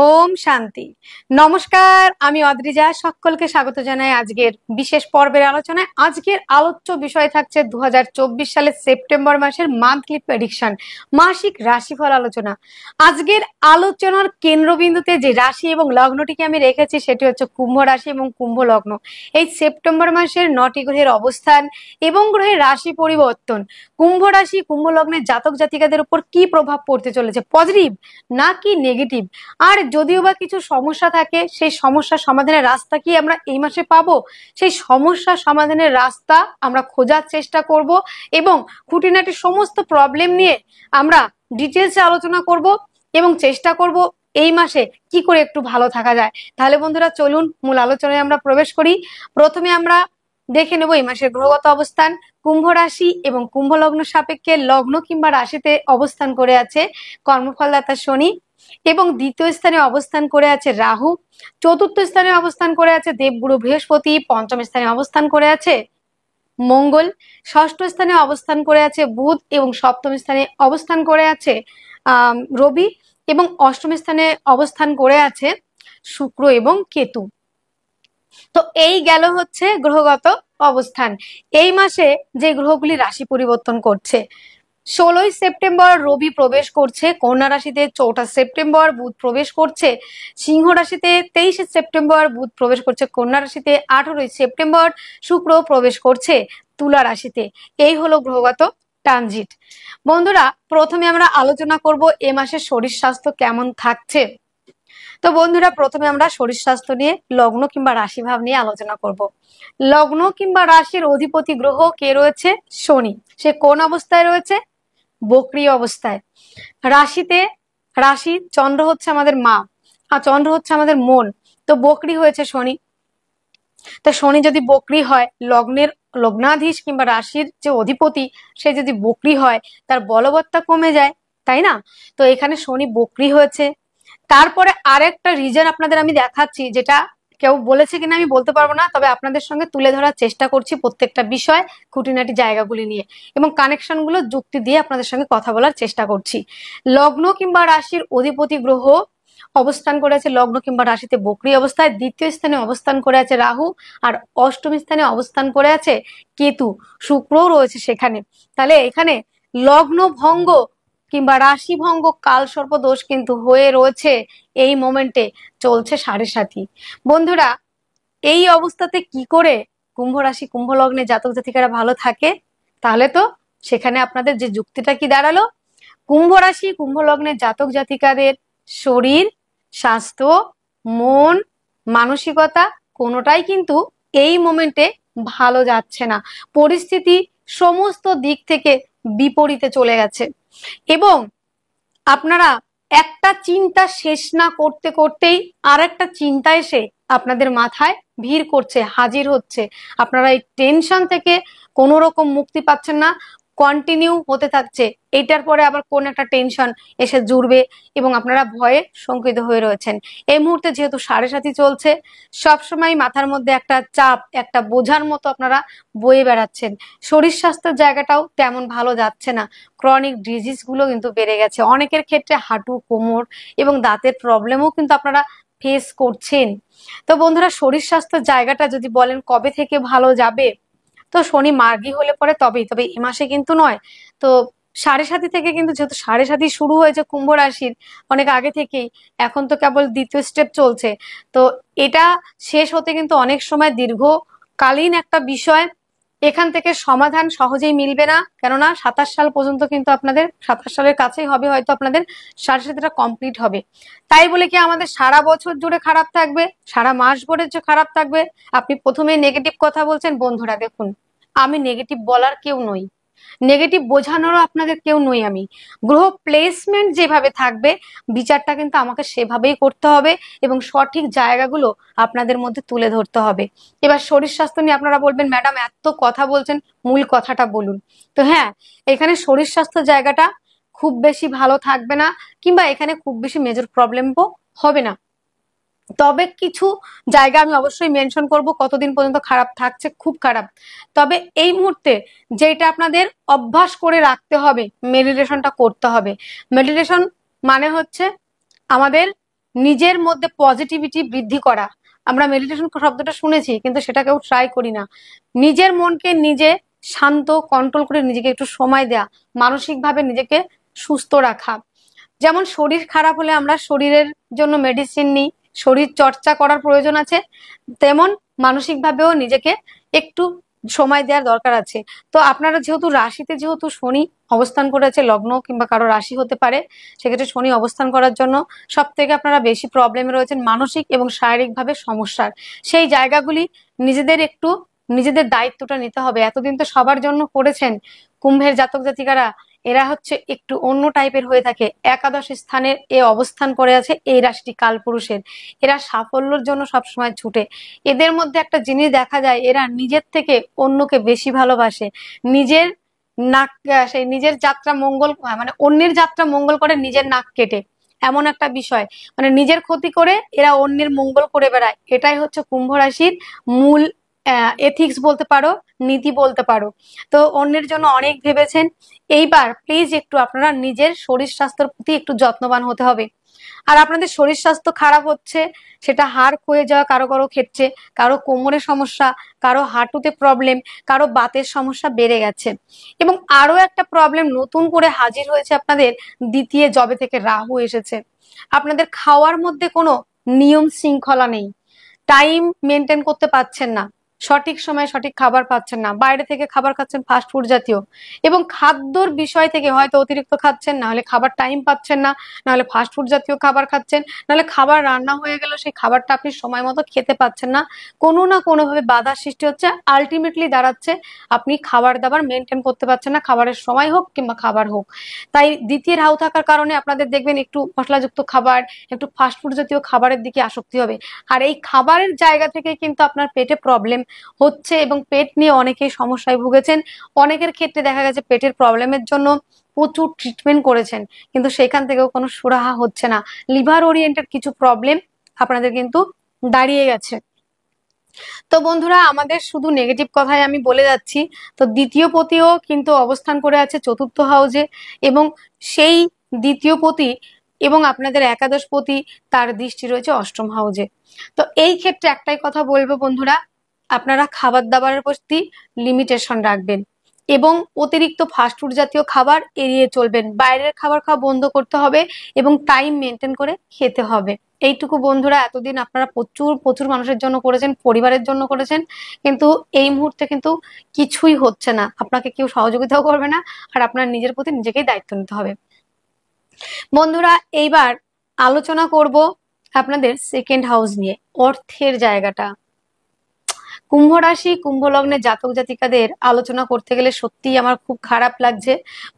ওম শান্তি। নমস্কার, আমি অদ্রিজা। সকলকে স্বাগত জানাই আজকের বিশেষ পর্বের আলোচনায়। আজকের আলোচ্য বিষয় থাকছে 2024 সালের সেপ্টেম্বর মাসের মান্থলি প্রেডিকশন, মাসিক রাশিফল আলোচনা। আজকের আলোচনার কেন্দ্রবিন্দুতে যে রাশি এবং লগ্নটিকে আমি রেখেছি সেটি হচ্ছে কুম্ভ রাশি এবং কুম্ভ লগ্ন। এই সেপ্টেম্বর মাসের 9টি গ্রহের অবস্থান এবং গ্রহের রাশি পরিবর্তন কুম্ভ রাশি কুম্ভ লগ্নের জাতক জাতিকাদের উপর কি প্রভাব পড়তে চলেছে, পজিটিভ নাকি নেগেটিভ, আর যদিও বা কিছু সমস্যা থাকে সেই সমস্যা সমাধানের রাস্তা কি আমরা এই মাসে পাবো, সেই সমস্যা সমাধানের রাস্তা আমরা খোঁজার চেষ্টা করব এবং খুঁটিনাটি সমস্ত প্রবলেম নিয়ে আমরা ডিটেলসে আলোচনা করব এবং চেষ্টা করব এই মাসে কি করে একটু ভালো থাকা যায়। তাহলে বন্ধুরা চলুন মূল আলোচনায় আমরা প্রবেশ করি। প্রথমে আমরা দেখে নেব এই মাসের গ্রহগত অবস্থান। কুম্ভ রাশি এবং কুম্ভ লগ্ন সাপেক্ষে লগ্ন কিংবা রাশিতে অবস্থান করে আছে কর্মফলদাতা শনি এবং দ্বিতীয় স্থানে অবস্থান করে আছে রাহু, চতুর্থ স্থানে অবস্থান করে আছে দেবগুরু বৃহস্পতি, পঞ্চম স্থানে অবস্থান করে আছে মঙ্গল, ষষ্ঠ স্থানে অবস্থান করে আছে বুধ এবং সপ্তম স্থানে অবস্থান করে আছে রবি এবং অষ্টম স্থানে অবস্থান করে আছে শুক্র এবং কেতু। তো এই গেল হচ্ছে গ্রহগত অবস্থান। এই মাসে যে গ্রহগুলি রাশি পরিবর্তন করছে, 16ই সেপ্টেম্বর রবি প্রবেশ করছে কন্যা রাশিতে, 4ঠা সেপ্টেম্বর বুধ প্রবেশ করছে সিংহ রাশিতে, 23শে সেপ্টেম্বর বুধ প্রবেশ করছে কন্যা রাশিতে, 18ই সেপ্টেম্বর শুক্র প্রবেশ করছে তুলা রাশিতে। এই হলো গ্রহগত ট্রানজিট। বন্ধুরা প্রথমে আমরা আলোচনা করব এ মাসের শরীর স্বাস্থ্য কেমন থাকছে। তো বন্ধুরা প্রথমে আমরা শরীর স্বাস্থ্য নিয়ে লগ্ন কিংবা রাশি ভাব নিয়ে আলোচনা করব। লগ্ন কিংবা রাশির অধিপতি গ্রহ কে রয়েছে? শনি। সে কোন অবস্থায় রয়েছে? বক্রী অবস্থায়। রাশিতে রাশি চন্দ্র হচ্ছে আমাদের মা আর চন্দ্র হচ্ছে আমাদের মন, তো বক্রী হয়েছে শনি। তো শনি যদি বক্রী হয়, লগ্নের লগ্নাধীশ কিংবা রাশির যে অধিপতি সে যদি বক্রী হয় তার বলবত্তা কমে যায়, তাই না? তো এখানে শনি বক্রী হয়েছে। তারপরে আরেকটা রিজন আপনাদের আমি দেখাচ্ছি, যেটা কেউ বলেছে কিনা আমি বলতে পারবো না, তবে আপনাদের সঙ্গে তুলে ধরার চেষ্টা করছি প্রত্যেকটা বিষয় খুঁটিনাটি জায়গাগুলি নিয়ে এবং কানেকশন গুলো যুক্তি দিয়ে আপনাদের সঙ্গে কথা বলার চেষ্টা করছি। লগ্ন কিংবা রাশির অধিপতি গ্রহ অবস্থান করে আছে লগ্ন কিংবা রাশিতে বক্রী অবস্থায়, দ্বিতীয় স্থানে অবস্থান করে আছে রাহু আর অষ্টম স্থানে অবস্থান করে আছে কেতু, শুক্রও রয়েছে সেখানে। তাহলে এখানে লগ্ন ভঙ্গ কিংবা রাশি ভঙ্গ কাল সর্প দোষ কিন্তু হয়ে রয়েছে এই মোমেন্টে, চলছে 7.5। বন্ধুরা এই অবস্থাতে কি করে কুম্ভ রাশি কুম্ভ লগ্নে জাতক জাতিকারা ভালো থাকে? তাহলে তো সেখানে আপনাদের যে যুক্তিটা কি দাঁড়ালো, কুম্ভ রাশি কুম্ভ লগ্নের জাতক জাতিকাদের শরীর স্বাস্থ্য মন মানসিকতা কোনোটাই কিন্তু এই মোমেন্টে ভালো যাচ্ছে না। পরিস্থিতি সমস্ত দিক থেকে বিপরীতে চলে গেছে এবং আপনারা একটা চিন্তা শেষ না করতে করতেই আর একটা চিন্তা এসে আপনাদের মাথায় ভিড় করছে, হাজির হচ্ছে। আপনারা এই টেনশন থেকে কোনো রকম মুক্তি পাচ্ছেন না, কন্টিনিউ হতে থাকছে। এইটার পরে আবার কোন একটা টেনশন এসে জুড়বে এবং আপনারা ভয়ে শঙ্কিত হয়ে রয়েছেন। এই মুহূর্তে যেহেতু 7.5 চলছে, সবসময় মাথার মধ্যে একটা চাপ, একটা বোঝার মতো আপনারা বয়ে বেড়াচ্ছেন। শরীর স্বাস্থ্যের জায়গাটাও তেমন ভালো যাচ্ছে না। ক্রনিক ডিজিজ গুলো কিন্তু বেড়ে গেছে অনেকের ক্ষেত্রে, হাঁটু কোমর এবং দাঁতের প্রবলেমও কিন্তু আপনারা ফেস করছেন। তো বন্ধুরা শরীর স্বাস্থ্যের জায়গাটা যদি বলেন কবে থেকে ভালো যাবে, তো শনি মার্গী হলে পরে তবেই, তবে এ মাসে কিন্তু নয়। তো 7.5 থেকে কিন্তু, যেহেতু 7.5 শুরু হয়েছে কুম্ভ রাশির অনেক আগে থেকেই, এখন তো কেবল দ্বিতীয় স্টেপ চলছে। তো এটা শেষ হতে কিন্তু অনেক সময় দীর্ঘকালীন একটা বিষয়। এখান থেকে সমাধান সহজেই মিলবে না, কেননা 27 সাল পর্যন্ত কিন্তু আপনাদের, 27 সালের কাছেই হবে হয়তো আপনাদের 7.5টা কমপ্লিট হবে। তাই বলে কি আমাদের সারা বছর জুড়ে খারাপ থাকবে, সারা মাস ভরে যে খারাপ থাকবে? আপনি প্রথমে নেগেটিভ কথা বলছেন। বন্ধুরা দেখুন, আমি নেগেটিভ বলার কেউ নই, নেগেটিভ বোঝানোরও আপনাদের কেউ নই আমি। গ্রহ প্লেসমেন্ট যেভাবে থাকবে বিচারটা কিন্তু আমাকে সেভাবেই করতে হবে এবং সঠিক জায়গাগুলো আপনাদের মধ্যে তুলে ধরতে হবে। এবার শরীর স্বাস্থ্য নিয়ে আপনারা বলবেন ম্যাডাম এত কথা বলছেন, মূল কথাটা বলুন। তো হ্যাঁ, এখানে শরীর স্বাস্থ্য জায়গাটা খুব বেশি ভালো থাকবে না কিংবা এখানে খুব বেশি মেজর প্রবলেমও হবে না, তবে কিছু জায়গা আমি অবশ্যই মেনশন করব কতদিন পর্যন্ত খারাপ থাকছে, খুব খারাপ। তবে এই মুহূর্তে যেটা আপনাদের অভ্যাস করে রাখতে হবে, মেডিটেশনটা করতে হবে। মেডিটেশন মানে হচ্ছে আমাদের নিজের মধ্যে পজিটিভিটি বৃদ্ধি করা। আমরা মেডিটেশন শব্দটা শুনেছি, কিন্তু সেটা কেউ ট্রাই করি না। নিজের মনকে নিজে শান্ত কন্ট্রোল করে নিজেকে একটু সময় দেয়া, মানসিকভাবে নিজেকে সুস্থ রাখা। যেমন শরীর খারাপ হলে আমরা শরীরের জন্য মেডিসিন নিই, শরীর চর্চা করার প্রয়োজন আছে, তেমন মানসিকভাবেও নিজেকে একটু সময় দেওয়ার দরকার আছে। তো আপনারা যেহেতু রাশিতে যেহেতু শনি অবস্থান করেছে, লগ্ন কিংবা কারো রাশি হতে পারে, সেক্ষেত্রে শনি অবস্থান করার জন্য সব থেকে আপনারা বেশি প্রবলেমে রয়েছেন, মানসিক এবং শারীরিকভাবে সমস্যার। সেই জায়গাগুলি নিজেদের দায়িত্বটা নিতে হবে। এতদিন তো সবার জন্য করেছেন। কুম্ভের জাতক জাতিকারা এরা হচ্ছে একটু অন্য টাইপের হয়ে থাকে। একাদশ স্থানের এ অবস্থান করে আছে এই রাশিটি কালপুরুষের। এরা সাফল্যের জন্য সবসময় ছুটে। এদের মধ্যে একটা জিনিস দেখা যায়, এরা নিজের থেকে অন্যকে বেশি ভালোবাসে। নিজের নাক, সেই নিজের যাত্রা মঙ্গল, মানে অন্যের যাত্রা মঙ্গল করে নিজের নাক কেটে, এমন একটা বিষয়। মানে নিজের ক্ষতি করে এরা অন্যের মঙ্গল করে বেড়ায়। এটাই হচ্ছে কুম্ভ রাশির মূল এথিক্স বলতে পারো, নীতি বলতে পারো। তো অন্যের জন্য অনেক ভেবেছেন। এইবার প্লিজ একটু আপনারা নিজের শরীর স্বাস্থ্যের প্রতি একটু যত্নবান হতে হবে। আর আপনাদের শরীর স্বাস্থ্য খারাপ হচ্ছে, সেটা হাড় ক্ষয়ে যাওয়া কারো কারো ক্ষেত্রে, কারো কোমরে সমস্যা, কারো হাঁটুতে প্রবলেম, কারো বাতের সমস্যা বেড়ে গেছে। এবং আরো একটা প্রবলেম নতুন করে হাজির হয়েছে আপনাদের, দ্বিতীয় জবে থেকে রাহু এসেছে। আপনাদের খাওয়ার মধ্যে কোনো নিয়ম শৃঙ্খলা নেই, টাইম মেনটেন করতে পারছেন না, সঠিক সময়ে সঠিক খাবার পাচ্ছেন না, বাইরে থেকে খাবার খাচ্ছেন ফাস্ট ফুড জাতীয়, এবং খাদ্যর বিষয় থেকে হয়তো অতিরিক্ত খাচ্ছেন, না হলে খাবার টাইম পাচ্ছেন না, না হলে ফাস্ট ফুড জাতীয় খাবার খাচ্ছেন, নাহলে খাবার রান্না হয়ে গেল সেই খাবারটা আপনি সময় মতো খেতে পাচ্ছেন না। কোনো না কোনোভাবে বাধা সৃষ্টি হচ্ছে, আলটিমেটলি দাঁড়াচ্ছে আপনি খাবার দাবার মেনটেন করতে পারছেন না, খাবারের সময় হোক কিংবা খাবার হোক। তাই দ্বিতীয় রাহু থাকার কারণে আপনাদের দেখবেন একটু মশলাযুক্ত খাবার, একটু ফাস্ট ফুড জাতীয় খাবারের দিকে আসক্তি হবে। আর এই খাবারের জায়গা থেকে কিন্তু আপনার পেটে প্রবলেম হচ্ছে, এবং পেট নিয়ে অনেকেই সমস্যায় ভুগেছেন। অনেকের ক্ষেত্রে দেখা গেছে পেটের প্রবলেমের জন্য প্রচুর ট্রিটমেন্ট করেছেন, কিন্তু সেখান থেকেও কোনো সুরাহা হচ্ছে না। লিভার ওরিয়েন্টেড কিছু প্রবলেম আপনাদের কিন্তু দাঁড়িয়ে গেছে। তো বন্ধুরা, আমাদের শুধু নেগেটিভ কথাই আমি বলে যাচ্ছি। তো দ্বিতীয় পতিও কিন্তু অবস্থান করে আছে চতুর্থ হাউসে, এবং সেই দ্বিতীয় পতি এবং আপনাদের একাদশ পতি, তার দৃষ্টি রয়েছে অষ্টম হাউসে। তো এই ক্ষেত্রে একটাই কথা বলবো বন্ধুরা, আপনারা খাবার দাবারের প্রতি লিমিটেশন রাখবেন, এবং অতিরিক্ত ফাস্টফুড জাতীয় খাবার এড়িয়ে চলবেন। বাইরের খাবার খাওয়া বন্ধ করতে হবে, এবং টাইম মেনটেন করে খেতে হবে। এইটুকু বন্ধুরা, এতদিন আপনারা প্রচুর প্রচুর মানুষের জন্য করেছেন, পরিবারের জন্য করেছেন, কিন্তু এই মুহূর্তে কিন্তু কিছুই হচ্ছে না। আপনাকে কেউ সহযোগিতাও করবে না, আর আপনার নিজের প্রতি নিজেকেই দায়িত্ব নিতে হবে। বন্ধুরা, এইবার আলোচনা করব আপনাদের সেকেন্ড হাউস নিয়ে, অর্থের জায়গাটা। কুম্ভ রাশি কুম্ভ লগ্নের জাতক জাতিকাদের আলোচনা করতে গেলে সত্যিই আমার খুব খারাপ লাগছে।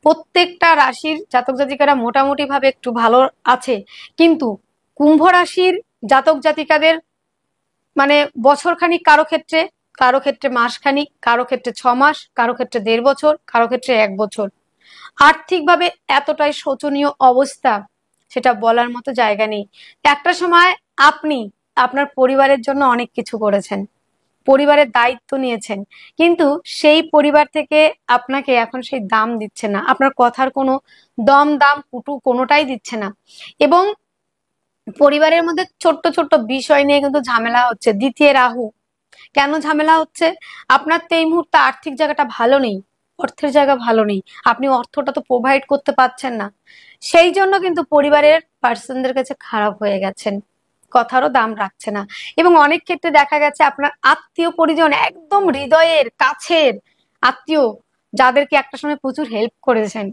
প্রত্যেকটা রাশির জাতক জাতিকারা মোটামুটি ভাবে একটু ভালো আছে, কিন্তু কুম্ভ রাশির জাতক জাতিকাদের মানে বছরখানিক, কারো ক্ষেত্রে মাসখানিক, কারো ক্ষেত্রে 6 মাস, কারো ক্ষেত্রে 1.5 বছর, কারো ক্ষেত্রে 1 বছর। আর্থিকভাবে এতটাই শোচনীয় অবস্থা, সেটা বলার মতো জায়গা নেই। একটা সময় আপনি আপনার পরিবারের জন্য অনেক কিছু করেছেন, পরিবারের দায়িত্ব নিয়েছেন, কিন্তু সেই পরিবার থেকে আপনাকে এখন সেই দাম দিচ্ছে না, আপনার কথার কোনো দাম কুটু কোনোটাই দিচ্ছে না। এবং পরিবারের মধ্যে ছোট্ট ছোট্ট বিষয় নিয়ে কিন্তু ঝামেলা হচ্ছে। দ্বিতীয় রাহু, কেন ঝামেলা হচ্ছে? আপনার তো এই মুহূর্তে আর্থিক জায়গাটা ভালো নেই, অর্থের জায়গা ভালো নেই, আপনি অর্থটা তো প্রোভাইড করতে পারছেন না, সেই জন্য কিন্তু পরিবারের পার্সনদের কাছে খারাপ হয়ে গেছেন, কথারও দাম রাখছে না। এবং অনেক ক্ষেত্রে দেখা গেছে আপনার আত্মীয় পরিজন, একদম হৃদয়ের কাছের আত্মীয়, যাদেরকে একটা সময় প্রচুর হেল্প করেছেন,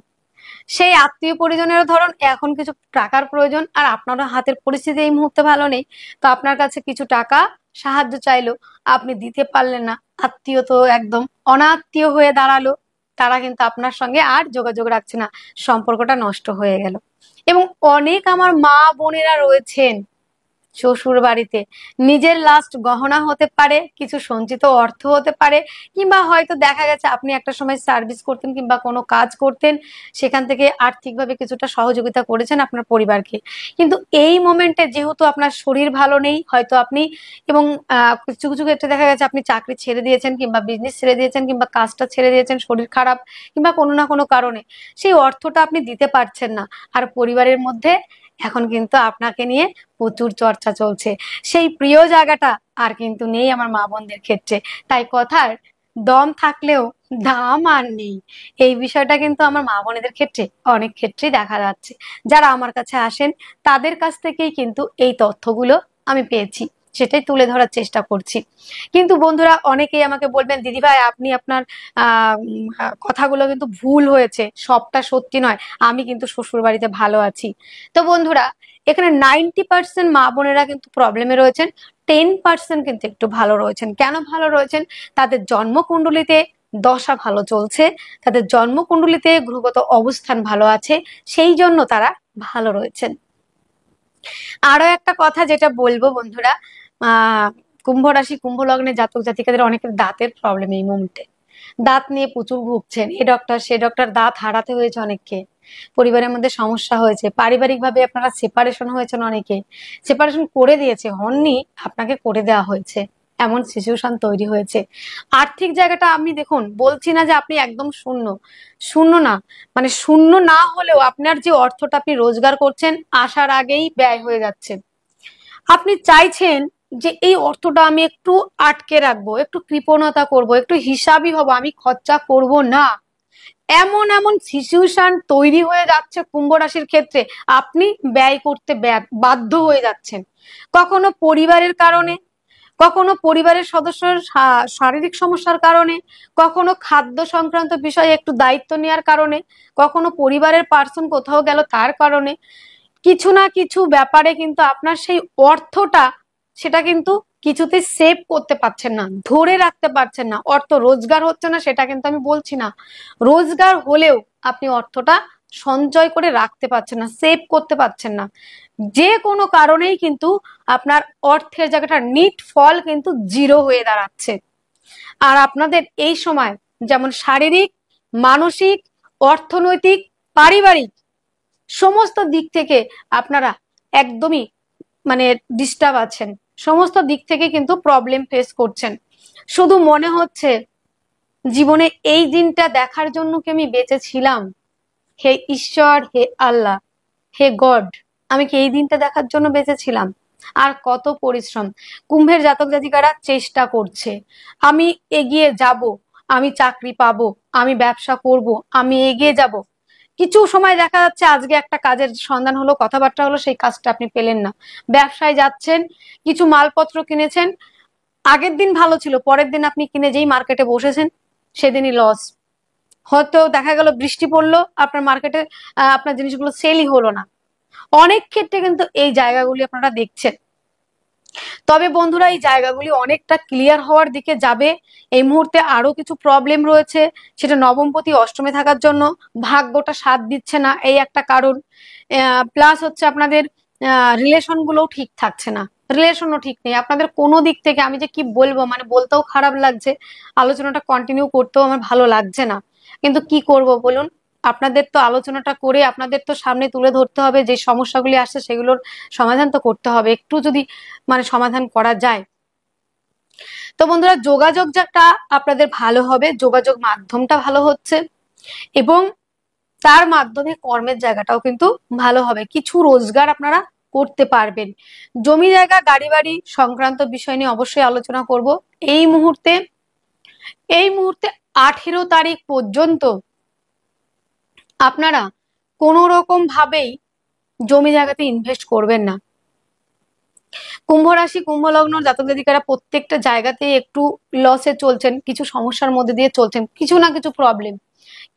সেই আত্মীয় পরিজনেরও ধরুন এখন কিছু টাকার প্রয়োজন, আর আপনারও হাতের পরিস্থিতি এই মুহূর্তে ভালো নেই, তো আপনার কাছে কিছু টাকা সাহায্য চাইলো, আপনি দিতে পারলেন না, আত্মীয় তো একদম অনাত্মীয় হয়ে দাঁড়ালো, তারা কিন্তু আপনার সঙ্গে আর যোগাযোগ রাখছে না, সম্পর্কটা নষ্ট হয়ে গেল। এবং অনেক আমার মা বোনেরা রয়েছেন শ্বশুর বাড়িতে, নিজের লাস্ট গহনা হতে পারে, কিছু সঞ্চিত অর্থ হতে পারে, কিংবা হয়তো দেখা গেছে আপনি একটা সময় সার্ভিস করতেন কিংবা কোনো কাজ করতেন, সেখান থেকে আর্থিকভাবে কিছুটা সহযোগিতা করেছেন আপনার পরিবারকে। কিন্তু এই মোমেন্টে যেহেতু আপনার শরীর ভালো নেই, হয়তো আপনি, এবং কিছু কিছু ক্ষেত্রে দেখা গেছে আপনি চাকরি ছেড়ে দিয়েছেন কিংবা বিজনেস ছেড়ে দিয়েছেন কিংবা কাজটা ছেড়ে দিয়েছেন, শরীর খারাপ কিংবা কোনো না কোনো কারণে সেই অর্থটা আপনি দিতে পারছেন না, আর পরিবারের মধ্যে এখন কিন্তু আপনাকে নিয়ে প্রচুর চর্চা চলছে। সেই প্রিয় জায়গাটা আর কিন্তু নেই আমার মা বোনদের ক্ষেত্রে। তাই কথার দম থাকলেও দাম আর নেই, এই বিষয়টা কিন্তু আমার মা বোনেদের ক্ষেত্রে অনেক ক্ষেত্রেই দেখা যাচ্ছে। যারা আমার কাছে আসেন তাদের কাছ থেকেই কিন্তু এই তথ্যগুলো আমি পেয়েছি, সেটাই তুলে ধরার চেষ্টা করছি। কিন্তু বন্ধুরা, অনেকেই আমাকে বলবেন, দিদি ভাই আপনি আপনার কথাগুলো কিন্তু ভুল হয়েছে, সবটা সত্যি নয়, আমি কিন্তু শ্বশুর বাড়িতে ভালো আছি। তো বন্ধুরা, এখানে 90% মা বোনেরা কিন্তু প্রবলেমে রয়েছেন, 10% কিন্তু একটু ভালো রয়েছেন। কেন ভালো রয়েছেন? তাদের জন্মকুণ্ডলিতে দশা ভালো চলছে, তাদের জন্মকুণ্ডলিতে গ্রহগত অবস্থান ভালো আছে, সেই জন্য তারা ভালো রয়েছেন। আরো একটা কথা যেটা বলবো বন্ধুরা, কুম্ভ রাশি কুম্ভ লগ্নে জাতক জাতিকাদের অনেকের দাঁতের প্রবলেম এই মুহূর্তে, দাঁত নিয়ে প্রচুর ভুগছেন, এ ডক্টর সে ডক্টর, দাঁত হারাতে হয়েছে অনেককে, পরিবারের মধ্যে সমস্যা হয়েছে, পারিবারিক ভাবে আপনারা সেপারেশন হয়েছেন, অনেকে সেপারেশন করে দিয়েছে, হননি, আপনাকে করে দেওয়া হয়েছে, এমন সিচুয়েশন তৈরি হয়েছে। আর্থিক জায়গাটা আপনি দেখুন, বলছি না যে আপনি একদম শূন্য, শূন্য না, মানে শূন্য না হলেও আপনার যে অর্থটা আপনি রোজগার করছেন আসার আগেই ব্যয় হয়ে যাচ্ছে। আপনি চাইছেন যে এই অর্থটা আমি একটু আটকে রাখবো, একটু কৃপণতা করব, একটু হিসাবই হব, আমি খরচা করব না, এমন এমন সিচুয়েশন তৈরি হয়ে যাচ্ছে কুম্ভ রাশির ক্ষেত্রে, আপনি ব্যয় করতে বাধ্য হয়ে যাচ্ছেন। কখনো পরিবারের কারণে, কখনো পরিবারের সদস্যের শারীরিক সমস্যার কারণে, কখনো খাদ্য সংক্রান্ত বিষয়ে একটু দায়িত্ব নেওয়ার কারণে, কখনো পরিবারের পার্সন কোথাও গেল তার কারণে, কিছু না কিছু ব্যাপারে কিন্তু আপনার সেই অর্থটা, সেটা কিন্তু কিছুতে সেভ করতে পারছেন না, ধরে রাখতে পারছেন না। অর্থ রোজগার হচ্ছে না সেটা কিন্তু আমি বলছি না, রোজগার হলেও আপনি অর্থটা সঞ্চয় করে রাখতে পারছেন না, সেভ করতে পারছেন না। যে কোনো কারণেই কিন্তু আপনার অর্থের জায়গাটা নিট ফল কিন্তু জিরো হয়ে দাঁড়াচ্ছে। আর আপনাদের এই সময় যেমন শারীরিক, মানসিক, অর্থনৈতিক, পারিবারিক সমস্ত দিক থেকে আপনারা একদমই মানে ডিস্টার্ব আছেন, সমস্ত দিক থেকে কিন্তু প্রবলেম ফেস করছেন। শুধু মনে হচ্ছে জীবনে এই দিনটা দেখার জন্য কি আমি বেঁচে ছিলাম? হে ঈশ্বর, হে আল্লাহ, হে গড, আমি কি এই দিনটা দেখার জন্য বেঁচে ছিলাম? আর কত পরিশ্রম কুম্ভের জাতক জাতিকারা চেষ্টা করছে, আমি এগিয়ে যাব, আমি চাকরি পাবো, আমি ব্যবসা করব, আমি এগিয়ে যাব। কিছু সময় দেখা যাচ্ছে আজকে একটা কাজের সন্ধান হলো, কথাবার্তা হলো, সেই কাজটা আপনি পেলেন না, ব্যবসায় যাচ্ছেন, কিছু মালপত্র কিনেছেন, আগের দিন ভালো ছিল, পরের দিন আপনি কিনে যেই মার্কেটে বসেছেন সেদিনই লস। হয়তো দেখা গেল বৃষ্টি পড়লো, আপনার মার্কেটে আপনার জিনিসগুলো সেলই হলো না। অনেক ক্ষেত্রে কিন্তু এই জায়গাগুলি আপনারা দেখছেন। তবে বন্ধুরা, এই জায়গাগুলি অনেকটা ক্লিয়ার হওয়ার দিকে যাবে। এই মুহূর্তে আরো কিছু প্রবলেম রয়েছে, সেটা নবমপতি অষ্টমে থাকার জন্য ভাগ্যটা সাথ দিচ্ছে না, এই একটা কারণ। প্লাস হচ্ছে আপনাদের রিলেশন গুলোও ঠিক থাকছে না, রিলেশনও ঠিক নেই আপনাদের কোনো দিক থেকে। আমি যে কি বলবো, মানে বলতেও খারাপ লাগছে, আলোচনাটা কন্টিনিউ করতেও আমার ভালো লাগছে না, কিন্তু কি করব বলুন, আপনাদের তো আলোচনাটা করে আপনাদের তো সামনে তুলে ধরতে হবে, যে সমস্যাগুলি আসছে সেগুলোর সমাধান তো করতে হবে, একটু যদি মানে সমাধান করা যায়। তো বন্ধুরা, যোগাযোগ যেটা আপনাদের ভালো হবে, যোগাযোগ মাধ্যমটা ভালো হচ্ছে, এবং তার মাধ্যমে কর্মের জায়গাটাও কিন্তু ভালো হবে, কিছু রোজগার আপনারা করতে পারবেন। জমি জায়গা গাড়ি বাড়ি সংক্রান্ত বিষয় নিয়ে অবশ্যই আলোচনা করব। এই মুহূর্তে এই মুহূর্তে 18 তারিখ পর্যন্ত আপনারা কোনো রকম ভাবেই জমি জায়গাতে ইনভেস্ট করবেন না। কুম্ভ রাশি কুম্ভ লগ্ন জাতক জাতিকারা প্রত্যেকটা জায়গাতে একটু লসে চলছেন, কিছু সমস্যার মধ্যে দিয়ে চলছেন, কিছু না কিছু প্রবলেম।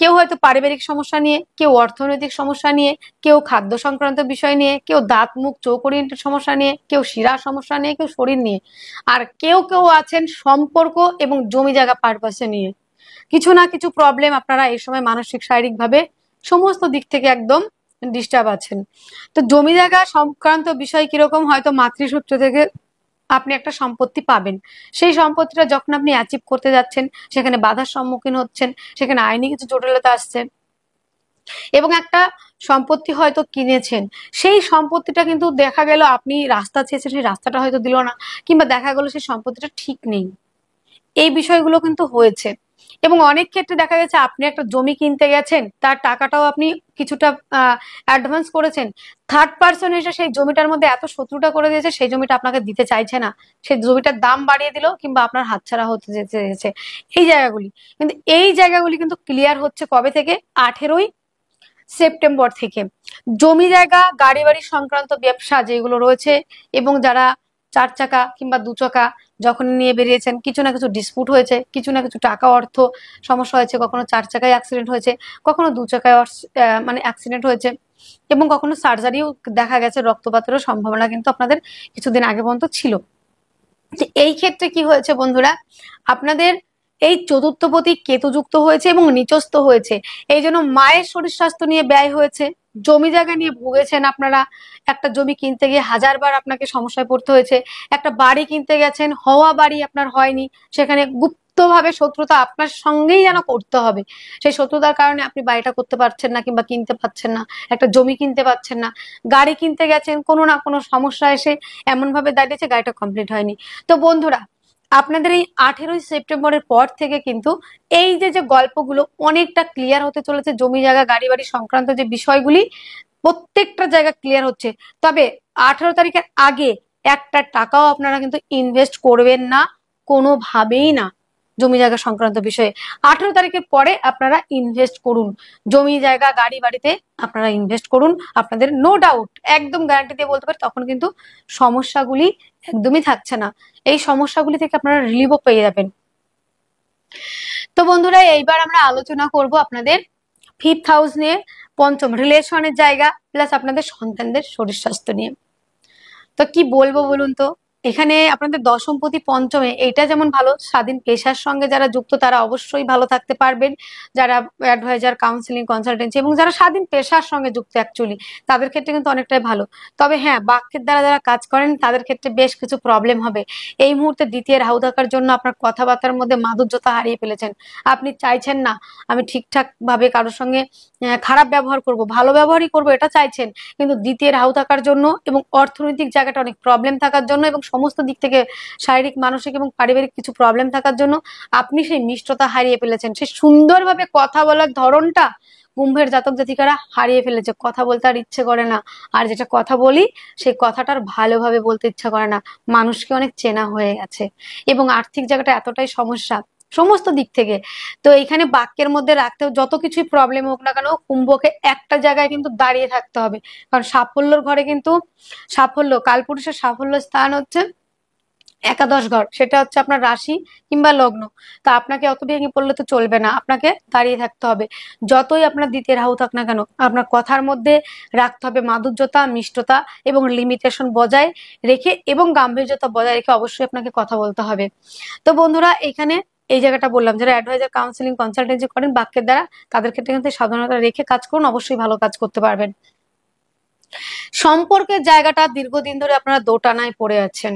কেউ হয়তো পারিবারিক সমস্যা নিয়ে, কেউ অর্থনৈতিক সমস্যা নিয়ে, কেউ খাদ্য সংক্রান্ত বিষয় নিয়ে, কেউ দাঁত মুখ চোখ ওরিয়েন্টেড সমস্যা নিয়ে, কেউ শিরা সমস্যা নিয়ে, কেউ শরীর নিয়ে, আর কেউ কেউ আছেন সম্পর্ক এবং জমি জায়গা পারপাসে নিয়ে। কিছু না কিছু প্রবলেম আপনারা এই সময় মানসিক শারীরিক ভাবে সমস্ত দিক থেকে একদম ডিস্টার্ব আছেন। তো জমি জায়গা সংক্রান্ত বিষয় কিরকম, হয়তো মাতৃসূত্র থেকে আপনি একটা সম্পত্তি পাবেন, সেই সম্পত্তিটা যখন আপনি অ্যাচিভ করতে যাচ্ছেন সেখানে বাধার সম্মুখীন হচ্ছেন, সেখানে আইনি কিছু জটিলতা আসছে, এবং একটা সম্পত্তি হয়তো কিনেছেন, সেই সম্পত্তিটা কিন্তু দেখা গেল আপনি রাস্তা চেয়েছেন, সেই রাস্তাটা হয়তো দিল না, কিংবা দেখা গেল সেই সম্পত্তিটা ঠিক নেই, এই বিষয়গুলো কিন্তু হয়েছে। এবং অনেক ক্ষেত্রে দেখা গেছে আপনি একটা জমি কিনতে গেছেন, তার টাকাটাও আপনি কিছুটা অ্যাডভান্স করেছেন, থার্ড পার্সন এসে সেই জমিটার মধ্যে এত শত্রুতা করে দিয়েছে, সেই জমিটা আপনাকে দিতে চাইছে না, সেই জমিটার দাম বাড়িয়ে দিল, কিংবা আপনার হাতছাড়া হতে যেতে এই জায়গাগুলি। কিন্তু এই জায়গাগুলি কিন্তু ক্লিয়ার হচ্ছে কবে থেকে? 18 সেপ্টেম্বর থেকে। জমি জায়গা গাড়ি বাড়ি সংক্রান্ত ব্যবসা যেগুলো রয়েছে, এবং যারা 4 চাকা কিংবা 2 চাকা যখন নিয়ে বেরিয়েছেন, কিছু না কিছু ডিসপুট হয়েছে, কিছু না কিছু টাকা অর্থ সমস্যা হয়েছে, কখনো 4 চাকায় অ্যাক্সিডেন্ট হয়েছে, কখনো 2 চাকায় মানে অ্যাক্সিডেন্ট হয়েছে, এবং কখনো সার্জারিও দেখা গেছে, রক্তপাতেরও সম্ভাবনা কিন্তু আপনাদের কিছুদিন আগে পর্যন্ত ছিল। এই ক্ষেত্রে কি হয়েছে বন্ধুরা, আপনাদের এই চতুর্থপতি কেতুযুক্ত হয়েছে এবং নিচস্থ হয়েছে, এই জন্য মায়ের শরীর স্বাস্থ্য নিয়ে ব্যয় হয়েছে। জমি জায়গা নিয়ে ভুগেছেন আপনারা, একটা জমি কিনতে গিয়ে 1000বার আপনাকে সমস্যায় পড়তে হয়েছে। একটা বাড়ি কিনতে গেছেন, হওয়া বাড়ি আপনার হয়নি, সেখানে গুপ্তভাবে শত্রুতা আপনার সঙ্গেই যেন করতে হবে, সেই শত্রুতার কারণে আপনি বাড়িটা করতে পারছেন না কিংবা কিনতে পারছেন না, একটা জমি কিনতে পারছেন না। গাড়ি কিনতে গেছেন, কোনো না কোনো সমস্যা এসে এমন ভাবে দাঁড়িয়েছে গাড়িটা কমপ্লিট হয়নি। তো বন্ধুরা, আপনাদের এই 18 সেপ্টেম্বরের পর থেকে কিন্তু এই যে গল্পগুলো অনেকটা ক্লিয়ার হতে চলেছে। জমি জায়গা গাড়ি বাড়ি সংক্রান্ত যে বিষয়গুলি প্রত্যেকটা জায়গা ক্লিয়ার হচ্ছে। তবে 18 তারিখের আগে একটা টাকাও আপনারা কিন্তু ইনভেস্ট করবেন না, কোনোভাবেই না জমি জায়গা সংক্রান্ত বিষয়ে। 18 তারিখের পরে আপনারা ইনভেস্ট করুন, জমি জায়গা গাড়ি বাড়িতে আপনারা ইনভেস্ট করুন। আপনাদের নো ডাউট, একদম গ্যারান্টি দিয়ে বলতে পারি, তখন কিন্তু সমস্যাগুলি একদমই থাকছে না, এই সমস্যাগুলি থেকে আপনারা রিলিফও পেয়ে যাবেন। তো বন্ধুরা, এইবার আমরা আলোচনা করব আপনাদের 5th হাউস নিয়ে, পঞ্চম রিলেশনের জায়গা, প্লাস আপনাদের সন্তানদের শরীর স্বাস্থ্য নিয়ে। তো কি বলবো বলুন তো, এখানে আপনাদের দশমপতি পঞ্চমে, এইটা যেমন ভালো, স্বাধীন পেশার সঙ্গে যারা যুক্ত তারা অবশ্যই ভালো থাকতে পারবেন, যারা অ্যাডভাইজার কাউন্সিলিং কনসালটেন্সি এবং যারা স্বাধীন পেশার সঙ্গে যুক্ত অ্যাকচুয়ালি, তাদের ক্ষেত্রে কিন্তু অনেকটাই ভালো। তবে হ্যাঁ, বাক্যের দ্বারা যারা কাজ করেন তাদের ক্ষেত্রে বেশ কিছু প্রবলেম হবে। এই মুহূর্তে দ্বিতীয় রাহু থাকার জন্য আপনার কথাবার্তার মধ্যে মাধুর্যতা হারিয়ে ফেলেছেন। আপনি চাইছেন না আমি ঠিকঠাক ভাবে কারোর সঙ্গে খারাপ ব্যবহার করব, ভালো ব্যবহারই করব, এটা চাইছেন, কিন্তু দ্বিতীয় রাহু থাকার জন্য এবং অর্থনৈতিক জায়গাটা অনেক প্রবলেম থাকার জন্য এবং সমস্ত দিক থেকে শারীরিক মানসিক এবং পারিবারিক কিছু প্রবলেম থাকার জন্য আপনি সেই মিষ্টতা হারিয়ে ফেলেছেন, সেই সুন্দরভাবে কথা বলার ধরনটা কুম্ভের জাতক জাতিকারা হারিয়ে ফেলেছে। কথা বলতে আর ইচ্ছে করে না, আর যেটা কথা বলি সেই কথাটার ভালোভাবে বলতে ইচ্ছা করে না, মানুষকে অনেক চেনা হয়ে গেছে, এবং আর্থিক জায়গাটা এতটাই সমস্যা সমস্ত দিক থেকে। তো এখানে বাক্যের মধ্যে রাখতে যত কিছুই প্রবলেম হোক না কেন, কুম্ভকে একটা জায়গায় কিন্তু দাঁড়িয়ে থাকতে হবে, কারণ সাফল্যর ঘরে কিন্তু সাফল্য, কালপুরুষের সাফল্য স্থান হচ্ছে একাদশ ঘর, সেটা হচ্ছে আপনার রাশি কিংবা লগ্ন। তা আপনাকে অত ভেঙে পড়লে তো চলবে না, আপনাকে দাঁড়িয়ে থাকতে হবে। যতই আপনার দ্বিতীয় রাহু থাক না কেন, আপনার কথার মধ্যে রাখতে হবে মাধুর্যতা, মিষ্টতা এবং লিমিটেশন বজায় রেখে এবং গাম্ভীর্যতা বজায় রেখে অবশ্যই আপনাকে কথা বলতে হবে। তো বন্ধুরা, এখানে এই জায়গাটা বললাম, যারা অ্যাডভাইজার কাউন্সিলিং কনসালটেন্সি করেন বাক্যের দ্বারা, তাদের ক্ষেত্রে কিন্তু সাবধানতা রেখে কাজ করুন, অবশ্যই ভালো কাজ করতে পারবেন। সম্পর্কের জায়গাটা দীর্ঘদিন ধরে আপনারা দোটানায় পড়ে আছেন,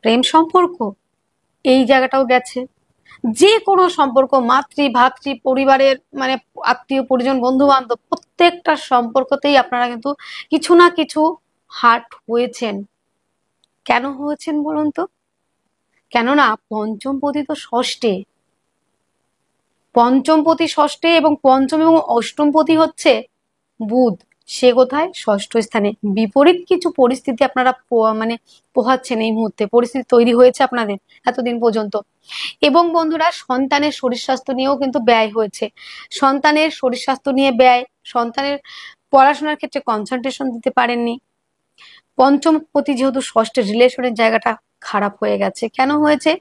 প্রেম সম্পর্ক এই জায়গাটাও গেছে, যে কোনো সম্পর্ক, মাতৃ ভাতৃ পরিবারের মানে আত্মীয় পরিজন বন্ধু বান্ধব প্রত্যেকটা সম্পর্কতেই আপনারা কিন্তু কিছু না কিছু হার্ট হয়েছেন। কেন হয়েছেন বলুন তো? কেননা পঞ্চমপতি তো ষষ্ঠে, পঞ্চমপতি ষষ্ঠে এবং পঞ্চম এবং অষ্টমপতি হচ্ছে বুধ, সে কোথায়? ষষ্ঠ স্থানে। বিপরীত কিছু পরিস্থিতি আপনারা মানে পোহাচ্ছেন, এই মুহূর্তে পরিস্থিতি তৈরি হয়েছে আপনাদের এতদিন পর্যন্ত। এবং বন্ধুরা, সন্তানের শরীর স্বাস্থ্য নিয়েও কিন্তু ব্যয় হয়েছে, সন্তানের শরীর স্বাস্থ্য নিয়ে ব্যয়, সন্তানের পড়াশোনার ক্ষেত্রে কনসেন্ট্রেশন দিতে পারেননি। পঞ্চমপতি যেহেতু ষষ্ঠে, রিলেশনের জায়গাটা খারাপ হয়ে গেছে। কেন হয়েছে?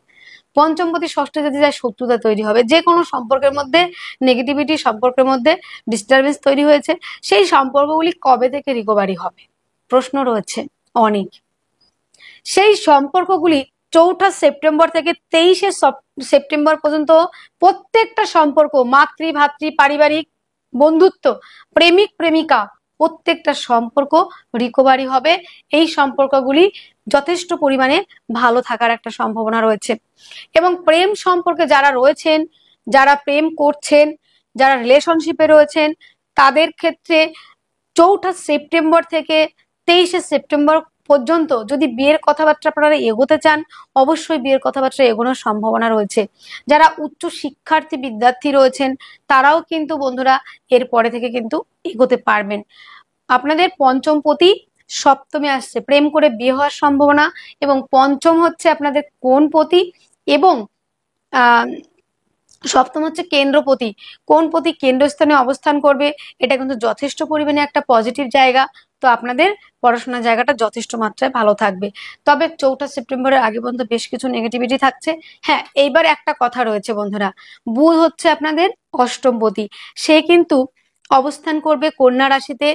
পঞ্চমপতি ষষ্ঠে যদি যায় শত্রুতা তৈরি হবে, যে কোনো সম্পর্কের মধ্যে নেগেটিভিটি, সম্পর্কের মধ্যে ডিস্টারবেন্স তৈরি হয়েছে, সেই সম্পর্কগুলি কবে থেকে রিকভারি হবে প্রশ্ন রয়েছে অনেক। সেই সম্পর্কগুলি 4 সেপ্টেম্বর থেকে 23 সেপ্টেম্বর পর্যন্ত প্রত্যেকটা সম্পর্ক, মাতৃ ভাতৃ পারিবারিক বন্ধুত্ব, প্রেমিক প্রেমিকা, প্রত্যেকটা সম্পর্ক রিকভারি হবে। এই সম্পর্কগুলি যথেষ্ট পরিমাণে ভালো থাকার একটা সম্ভাবনা রয়েছে। এবং প্রেম সম্পর্কে যারা রয়েছেন, যারা প্রেম করছেন, যারা রিলেশনশিপে রয়েছেন, তাদের ক্ষেত্রে 4 সেপ্টেম্বর থেকে 23 সেপ্টেম্বর পর্যন্ত যদি বিয়ের কথাবার্তা আপনারা এগোতে চান, অবশ্যই বিয়ের কথাবার্তা এগোনোর সম্ভাবনা রয়েছে। যারা উচ্চ শিক্ষার্থী বিদ্যার্থী রয়েছেন তারাও কিন্তু বন্ধুরা এর পরে থেকে কিন্তু এগোতে পারবেন। আপনাদের পঞ্চমপতি সপ্তমে আসছে, প্রেম করে বিয়ে হওয়ার সম্ভাবনা, এবং পঞ্চম হচ্ছে আপনাদের কোণপতি, এবং আহ সপ্তম হচ্ছে কেন্দ্রপতি। কোণপতি কেন্দ্রস্থানে অবস্থান করবে, এটা কিন্তু যথেষ্ট পরিমাণে একটা পজিটিভ জায়গা। তো আপনাদের পড়াশোনার জায়গাটা যথেষ্ট মাত্রায় ভালো থাকবে। তবে 4 সেপ্টেম্বরের আগে পর্যন্ত বেশ কিছু নেগেটিভিটি থাকছে। হ্যাঁ, এইবার একটা কথা রয়েছে বন্ধুরা, বুধ হচ্ছে আপনাদের অষ্টমপতি, সে কিন্তু অবস্থান করবে কন্যা রাশিতে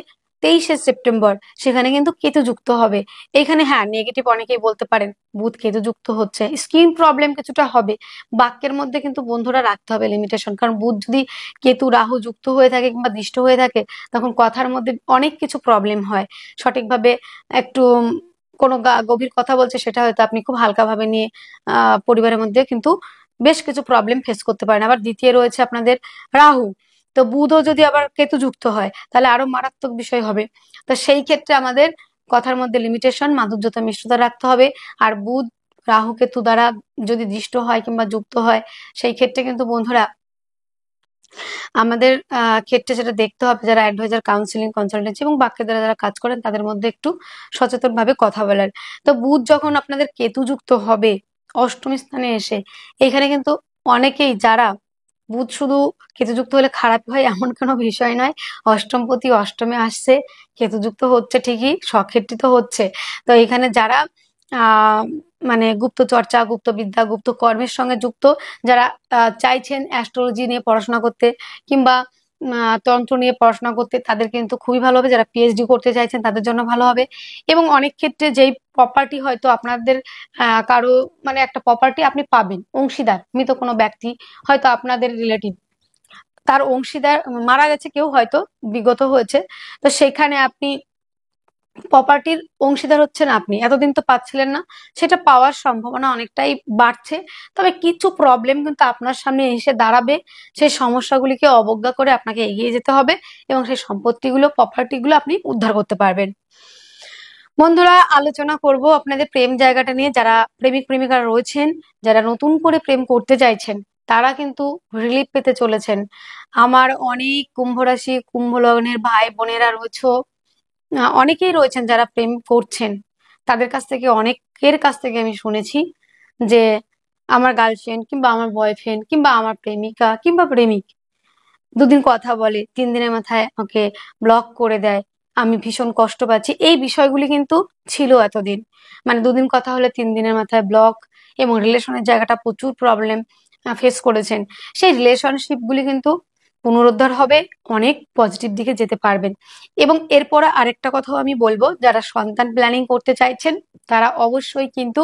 23 সেপ্টেম্বর, সেখানে কিন্তু কেতু যুক্ত হবে। এখানে হ্যাঁ নেগেটিভ অনেকেই বলতে পারেন, বুধ কেতু যুক্ত হচ্ছে, স্কিন প্রবলেম কিছুটা হবে। বাক্যের মধ্যে কিন্তু বন্ধুরা রাখতে হবে লিমিটেশন, কারণ বুধ যদি কেতু রাহু যুক্ত হয়ে থাকে কিংবা দৃষ্ট হয়ে থাকে, তখন কথার মধ্যে অনেক কিছু প্রবলেম হয়। সঠিকভাবে একটু কোনো গভীর কথা বলছে, সেটা হয়তো আপনি খুব হালকাভাবে নিয়ে পরিবারের মধ্যে কিন্তু বেশ কিছু প্রবলেম ফেস করতে পারেন। আবার দ্বিতীয় রয়েছে আপনাদের রাহু, তো বুধও যদি আবার কেতু যুক্ত হয় তাহলে আরো মারাত্মক বিষয় হবে। তো সেই ক্ষেত্রে আমাদের কথার মধ্যে লিমিটেশন, মাধুর্যতা, মিষ্টতা রাখতে হবে। আর বুধ রাহু কেতু দ্বারা যদি দৃষ্ট হয় কিংবা যুক্ত হয়, সেই ক্ষেত্রে কিন্তু বন্ধুরা আমাদের ক্ষেত্রে সেটা দেখতে হবে, যারা অ্যাডভাইজার, কাউন্সিলিং, কনসালটেন্সি এবং বাক্যের দ্বারা যারা কাজ করেন তাদের মধ্যে একটু সচেতন ভাবে কথা বলার। তো বুধ যখন আপনাদের কেতু যুক্ত হবে অষ্টম স্থানে এসে, এখানে কিন্তু অনেকেই যারা বুধ শুধু কেতুযুক্ত হলে খারাপ হয় এমন কোনো বিষয় নয়। অষ্টমপতি অষ্টমে আসছে, কেতুযুক্ত হচ্ছে ঠিকই, স্বক্ষেত্রিত হচ্ছে। তো এখানে যারা আহ মানে গুপ্ত চর্চা, গুপ্ত বিদ্যা, গুপ্ত কর্মের সঙ্গে যুক্ত, যারা চাইছেন অ্যাস্ট্রোলজি নিয়ে পড়াশোনা করতে কিংবা তন্ত্র নিয়ে পড়াশোনা করতে, তাদের কিন্তু খুবই ভালো হবে। যারা পিএইচডি করতে চাইছেন তাদের জন্য ভালো হবে। এবং অনেক ক্ষেত্রে যেই প্রপার্টি হয়তো আপনাদের কারো মানে একটা প্রপার্টি আপনি পাবেন, অংশীদার মৃত কোনো ব্যক্তি হয়তো আপনাদের রিলেটিভ, তার অংশীদার মারা গেছে কেউ হয়তো, বিগত হয়েছে, তো সেখানে আপনি প্রপার্টির অংশীদার হচ্ছেন আপনি, এতদিন তো পাচ্ছিলেন না, সেটা পাওয়ার সম্ভাবনা অনেকটাই বাড়ছে। তবে কিছু প্রবলেম কিন্তু আপনার সামনে এসে দাঁড়াবে, সেই সমস্যাগুলিকে অবজ্ঞা করে আপনাকে এগিয়ে যেতে হবে এবং সেই সম্পত্তিগুলো, প্রপার্টিগুলো আপনি উদ্ধার করতে পারবেন। বন্ধুরা, আলোচনা করব আপনাদের প্রেম জায়গাটা নিয়ে। যারা প্রেমিক প্রেমিকা রয়েছেন, যারা নতুন করে প্রেম করতে চাইছেন, তারা কিন্তু রিলিফ পেতে চলেছেন। আমার অনেক কুম্ভ রাশি, কুম্ভ লগ্নের ভাই বোনেরা রয়েছে, অনেকেই রয়েছেন যারা প্রেম করছেন। তাদের কাছ থেকে, অনেকের কাছ থেকে আমি শুনেছি যে আমার গার্লফ্রেন্ড কিংবা আমার বয়ফ্রেন্ড কিংবা আমার প্রেমিকা কিংবা প্রেমিক 2 দিন কথা বলে, 3 দিনের মাথায় আমাকে ব্লক করে দেয়, আমি ভীষণ কষ্ট পাচ্ছি। এই বিষয়গুলি কিন্তু ছিল এতদিন, মানে 2 দিন কথা হলে 3 দিনের মাথায় ব্লক, এবং রিলেশনের জায়গাটা প্রচুর প্রবলেম ফেস করেছেন। সেই রিলেশনশিপ গুলি কিন্তু পুনরুদ্ধার হবে, অনেক পজিটিভ দিকে যেতে পারবেন। এবং এরপরে আরেকটা কথাও আমি বলবো, যারা সন্তান প্ল্যানিং করতে চাইছেন তারা অবশ্যই কিন্তু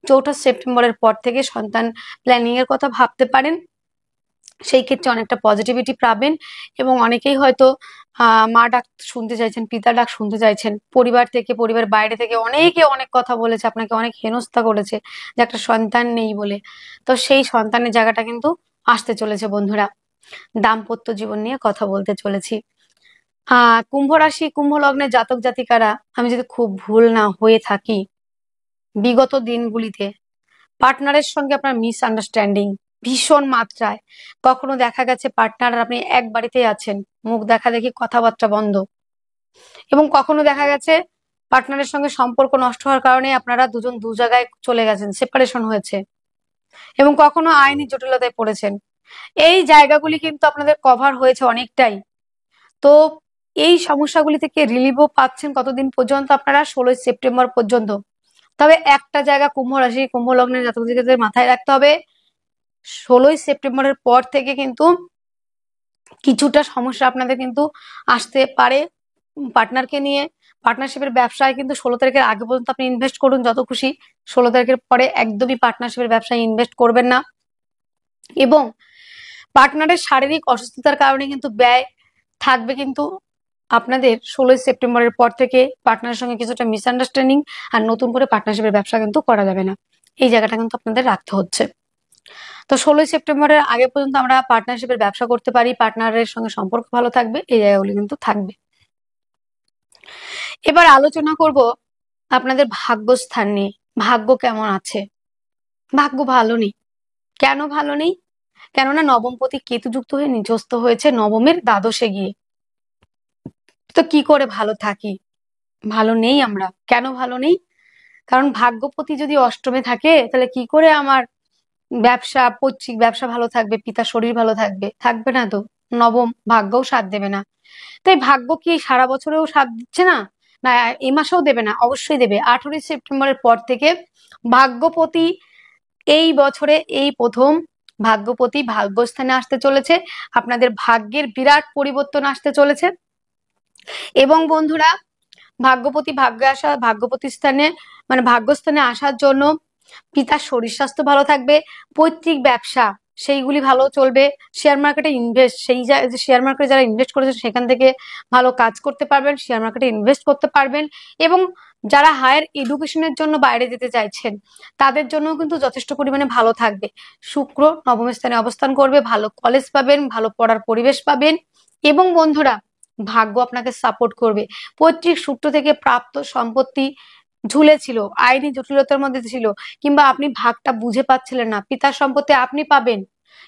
4 সেপ্টেম্বরের পর থেকে সন্তান প্ল্যানিং এর কথা ভাবতে পারেন। সেই ক্ষেত্রে অনেকটা পজিটিভিটি পাবেন। এবং অনেকেই হয়তো মা ডাক শুনতে চাইছেন, পিতা ডাক শুনতে চাইছেন। পরিবার থেকে, পরিবার বাইরে থেকে অনেকে অনেক কথা বলেছে, আপনাকে অনেক হেনস্থা করেছে যে একটা সন্তান নেই বলে। তো সেই সন্তানের জায়গাটা কিন্তু আসতে চলেছে বন্ধুরা। দাম্পত্য জীবন নিয়ে কথা বলতে চলেছি। কুম্ভ রাশি, কুম্ভ লগ্নের জাতক জাতিকারা, আমি যদি খুব ভুল না হয়ে থাকি, বিগত দিনগুলিতে পার্টনারের সঙ্গে আপনার মিসআন্ডারস্ট্যান্ডিং ভীষণ মাত্রায়। কখনো দেখা গেছে পার্টনার আর আপনি এক বাড়িতেই আছেন, মুখ দেখা দেখি, কথাবার্তা বন্ধ। এবং কখনো দেখা গেছে পার্টনারের সঙ্গে সম্পর্ক নষ্ট হওয়ার কারণে আপনারা দুজন দু জায়গায় চলে গেছেন, সেপারেশন হয়েছে। এবং কখনো আইনি জটিলতায় পড়েছেন। এই জায়গাগুলি কিন্তু আপনাদের কভার হয়েছে অনেকটাই। তো এই সমস্যাগুলি থেকে রিলিফও পাচ্ছেন কতদিন পর্যন্ত? আপনারা 16 সেপ্টেম্বর পর্যন্ত। তবে একটা জায়গা কুম্ভ রাশি, কুম্ভ লগ্নের জাতক জাতিকাদের মাথায় রাখতে হবে, 16 সেপ্টেম্বরের পর থেকে কিন্তু কিছুটা সমস্যা আপনাদের কিন্তু আসতে পারে পার্টনারকে নিয়ে। পার্টনারশিপের ব্যবসায় কিন্তু 16 তারিখের আগে পর্যন্ত আপনি ইনভেস্ট করুন যত খুশি, 16 তারিখের পরে একদমই পার্টনারশিপের ব্যবসায় ইনভেস্ট করবেন না। এবং পার্টনারের শারীরিক অসুস্থতার কারণে কিন্তু ব্যয় থাকবে, কিন্তু আপনাদের 16 সেপ্টেম্বরের পর থেকে পার্টনারের সঙ্গে কিছুটা মিসআন্ডারস্ট্যান্ডিং, আর নতুন করে পার্টনারশিপের ব্যবসা কিন্তু করা যাবে না। এই জায়গাটা কিন্তু আপনাদের রাখতে হচ্ছে। তো 16 সেপ্টেম্বরের আগে পর্যন্ত আমরা পার্টনারশিপের ব্যবসা করতে পারি, পার্টনারের সঙ্গে সম্পর্ক ভালো থাকবে, এই জায়গাগুলি কিন্তু থাকবে। এবার আলোচনা করব আপনাদের ভাগ্যস্থান নিয়ে ভাগ্য কেমন আছে। ভাগ্য ভালো নেই। কেন ভালো নেই? কেননা নবমপতি কেতু যুক্ত হয়ে নিচস্থ হয়েছে নবমের দ্বাদশে গিয়ে। তো কি করে ভালো থাকি? ভালো নেই আমরা। কেন ভালো নেই? কারণ ভাগ্যপতি যদি অষ্টমে থাকে তাহলে কি করে আমার ব্যবসা, পৈতৃক ব্যবসা ভালো থাকবে, পিতার শরীর ভালো থাকবে? থাকবে না তো। নবম ভাগ্যও সাথ দেবে না। তাই ভাগ্য কি সারা বছরেও সাথ দিচ্ছে না? না, এই মাসেও দেবে না? অবশ্যই দেবে। 18ই সেপ্টেম্বরের পর থেকে ভাগ্যপতি এই বছরে এই প্রথম ভাগ্যপতি ভাগ্যস্থানে আসতে চলেছে। আপনাদের ভাগ্যের বিরাট পরিবর্তন আসতে চলেছে। এবং বন্ধুরা, ভাগ্যপতি স্থানে মানে ভাগ্যস্থানে আসার জন্য পিতার শরীর স্বাস্থ্য ভালো থাকবে, পৈতৃক ব্যবসা সেইগুলি ভালো চলবে, শেয়ার মার্কেটে ইনভেস্ট শেয়ার মার্কেটে যারা ইনভেস্ট করেছে সেখান থেকে ভালো কাজ করতে পারবেন, শেয়ার মার্কেটে ইনভেস্ট করতে পারবেন। এবং যারা হায়ার এডুকেশনের জন্য বাইরে যেতে চাইছেন তাদের জন্য কিন্তু যথেষ্ট পরিমাণে ভালো থাকবে। শুক্র নবম স্থানে অবস্থান করবে, ভালো কলেজ পাবেন, ভালো পড়ার পরিবেশ পাবেন। এবং বন্ধুরা, ভাগ্য আপনাকে সাপোর্ট করবে। পৈতৃক সূত্র থেকে প্রাপ্ত সম্পত্তি ঝুলেছিল, আইনি জটিলতার মধ্যে ছিল, কিংবা আপনি ভাগটা বুঝে পাচ্ছিলেন না, পিতার সম্পত্তি আপনি পাবেন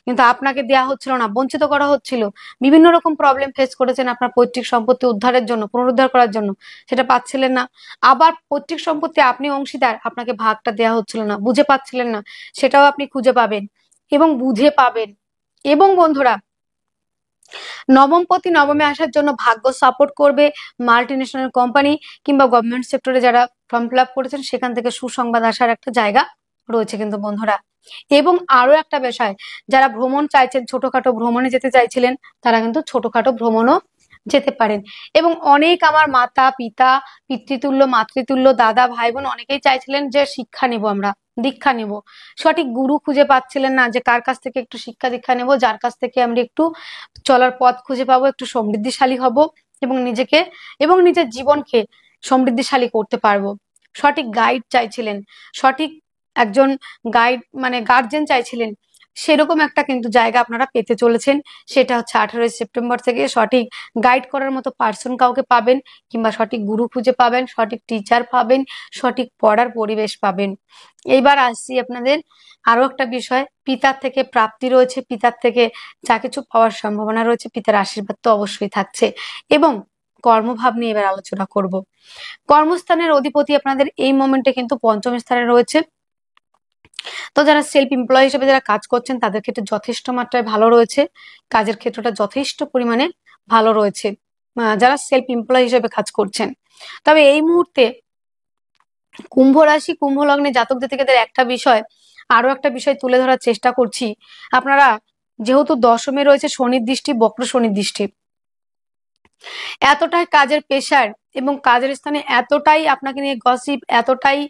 কিন্তু আপনাকে দেয়া হচ্ছিল না, বঞ্চিত করা হচ্ছিল, বিভিন্ন রকম প্রবলেম ফেস করেছেন আপনার পৈতৃক সম্পত্তি উদ্ধারের জন্য, পুনরুদ্ধার করার জন্য, সেটা পাচ্ছিলেন না। আবার পৈতৃক সম্পত্তি আপনি অংশীদার, আপনাকে ভাগটা দেয়া হচ্ছিল না, বুঝে পাচ্ছিলেন না, সেটাও আপনি খুঁজে পাবেন এবং বুঝে পাবেন। এবং বন্ধুরা, নবমপতি নবমে আসার জন্য ভাগ্য সাপোর্ট করবে। মাল্টি ন্যাশনাল কোম্পানি কিংবা গভর্নমেন্ট সেক্টরে যারা ফর্ম ফিল আপ করেছেন সেখান থেকে সুসংবাদ আসার একটা জায়গা রয়েছে কিন্তু বন্ধুরা। এবং আরো একটা বিষয়, যারা ভ্রমণ চাইছেন, ছোটখাটো ভ্রমণে যেতে চাইছিলেন, তারা কিন্তু ছোটখাটো ভ্রমণও যেতে পারেন। এবং অনেক আমার মাতা পিতা, পিতৃতুল্য মাতৃতুল্য দাদা ভাই বোন অনেকেই চাইছিলেন যে শিক্ষা নিব, আমরা দীক্ষা নিব, সঠিক গুরু খুঁজে পাচ্ছিলেন না যে কার কাছ থেকে একটু শিক্ষা দীক্ষা নেব, যার কাছ থেকে আমরা একটু চলার পথ খুঁজে পাবো, একটু সমৃদ্ধিশালী হব এবং নিজেকে এবং নিজের জীবনকে সমৃদ্ধিশালী করতে পারবো। সঠিক গাইড চাইছিলেন, সঠিক একজন গাইড মানে গার্জেন চাইছিলেন, সেরকম একটা কিন্তু জায়গা আপনারা পেতে চলেছেন। সেটা হচ্ছে 18ই সেপ্টেম্বর থেকে সঠিক গাইড করার মতো পার্সন কাউকে পাবেন, কিংবা সঠিক গুরু খুঁজে পাবেন, সঠিক টিচার পাবেন, সঠিক পড়ার পরিবেশ পাবেন। এইবার আসছি আপনাদের আরো একটা বিষয়, পিতার থেকে প্রাপ্তি রয়েছে, পিতার থেকে যা কিছু পাওয়ার সম্ভাবনা রয়েছে, পিতার আশীর্বাদ তো অবশ্যই থাকছে। এবং কর্মভাব নিয়ে এবার আলোচনা করব। কর্মস্থানের অধিপতি আপনাদের এই মোমেন্টে কিন্তু পঞ্চম স্থানে রয়েছে। তো যারা সেলফ এমপ্লয় হিসেবে যারা কাজ করছেন তাদের ক্ষেত্রে যথেষ্ট মাত্রায় ভালো রয়েছে, কাজের ক্ষেত্রটা যথেষ্ট পরিমাণে ভালো রয়েছে যারা সেলফ এমপ্লয় হিসেবে কাজ করছেন। তবে এই মুহূর্তে কুম্ভ রাশি কুম্ভ লগ্নে জাতক জাতিকাদের আরো একটা বিষয় তুলে ধরার চেষ্টা করছি। আপনারা যেহেতু দশমে রয়েছে শনির দৃষ্টি, বক্র শনির দৃষ্টি, এতটাই কাজের প্রেশার এবং কাজের স্থানে এতটাই আপনাকে নিয়ে গসিপ, এতটাই